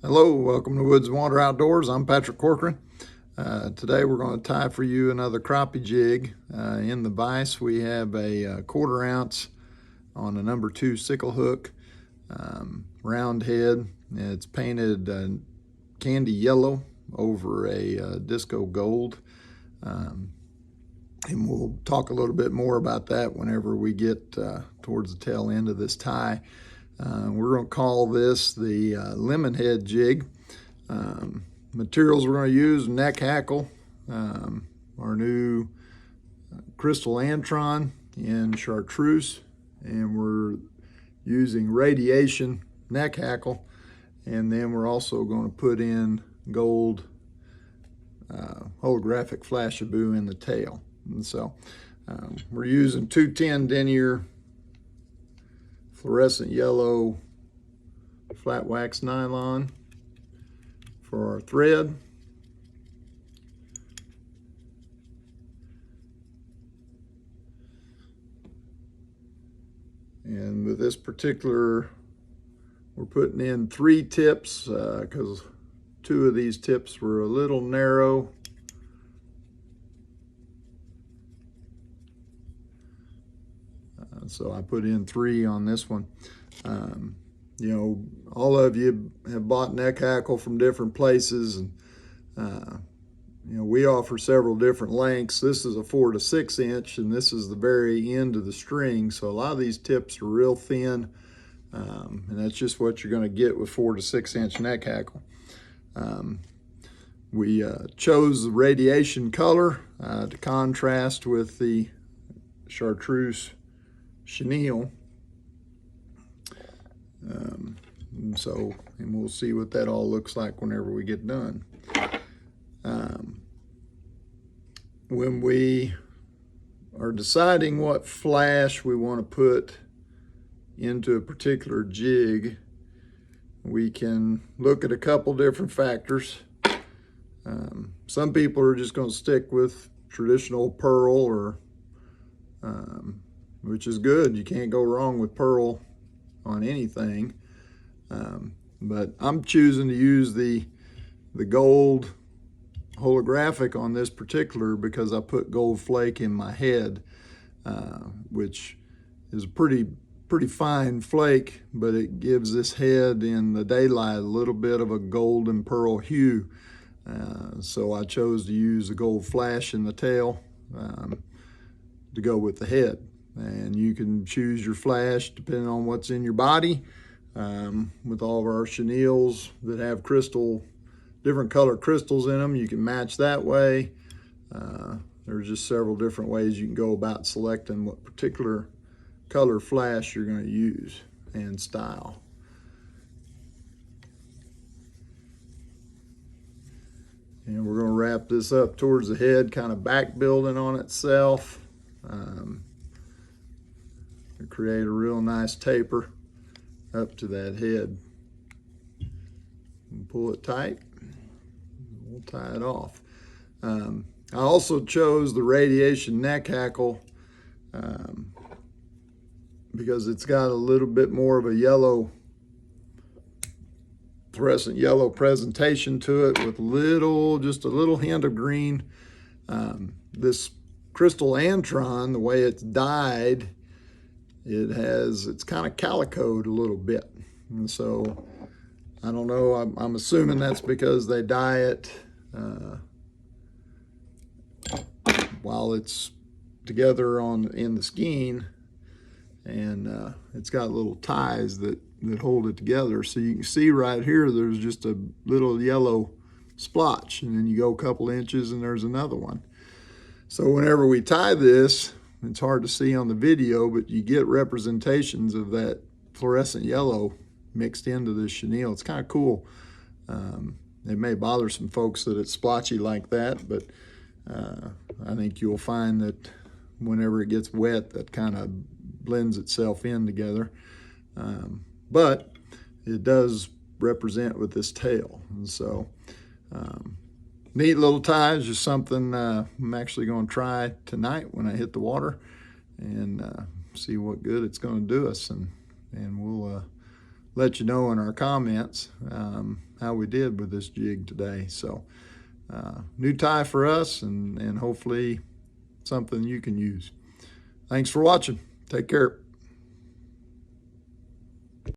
Hello, welcome to Woods and Water Outdoors. I'm Patrick Corcoran. Today we're going to tie for you another crappie jig. In the vise we have a 1/4 ounce on a number 2 sickle hook, round head. It's painted candy yellow over a disco gold. And we'll talk a little bit more about that whenever we get towards the tail end of this tie. We're going to call this the lemon head jig. Materials we're going to use: neck hackle, our new crystal Antron in chartreuse, and we're using radiation neck hackle, and then we're also going to put in gold holographic Flashabou in the tail. And so we're using 210 denier fluorescent yellow flat wax nylon for our thread. And with this particular, we're putting in 3 tips because 2 of these tips were a little narrow. So I put in 3 on this one. You know, all of you have bought neck hackle from different places, and you know, we offer several different lengths. This is a 4 to 6 inch, and this is the very end of the string. So a lot of these tips are real thin, and that's just what you're going to get with 4 to 6 inch neck hackle. We chose the radiation color to contrast with the chartreuse chenille. And we'll see what that all looks like whenever we get done. When we are deciding what flash we want to put into a particular jig, we can look at a couple different factors. Some people are just going to stick with traditional pearl, or which is good. You can't go wrong with pearl on anything. But I'm choosing to use the gold holographic on this particular because I put gold flake in my head, which is a pretty fine flake, but it gives this head in the daylight a little bit of a golden pearl hue. So I chose to use the gold flash in the tail to go with the head. And you can choose your flash depending on what's in your body. With all of our chenilles that have different color crystals in them, you can match that way. There's just several different ways you can go about selecting what particular color flash you're going to use and style. And we're going to wrap this up towards the head, kind of back building on itself. Create a real nice taper up to that head. And pull it tight. We'll tie it off. I also chose the radiation neck hackle because it's got a little bit more of a yellow, fluorescent yellow presentation to it, with just a little hint of green. This crystal Antron, the way it's dyed, it's kind of calicoed a little bit. And so I don't know, I'm assuming that's because they dye it while it's together in the skein, and it's got little ties that hold it together. So you can see right here there's just a little yellow splotch, and then you go a couple inches and there's another one. So whenever we tie this, it's hard to see on the video, but you get representations of that fluorescent yellow mixed into the chenille. It's kind of cool. It may bother some folks that it's splotchy like that, but I think you'll find that whenever it gets wet, that kind of blends itself in together. But it does represent with this tail. And so neat little ties, just something I'm actually going to try tonight when I hit the water, and see what good it's going to do us, and we'll let you know in our comments how we did with this jig today. So new tie for us, and hopefully something you can use. Thanks for watching. Take care.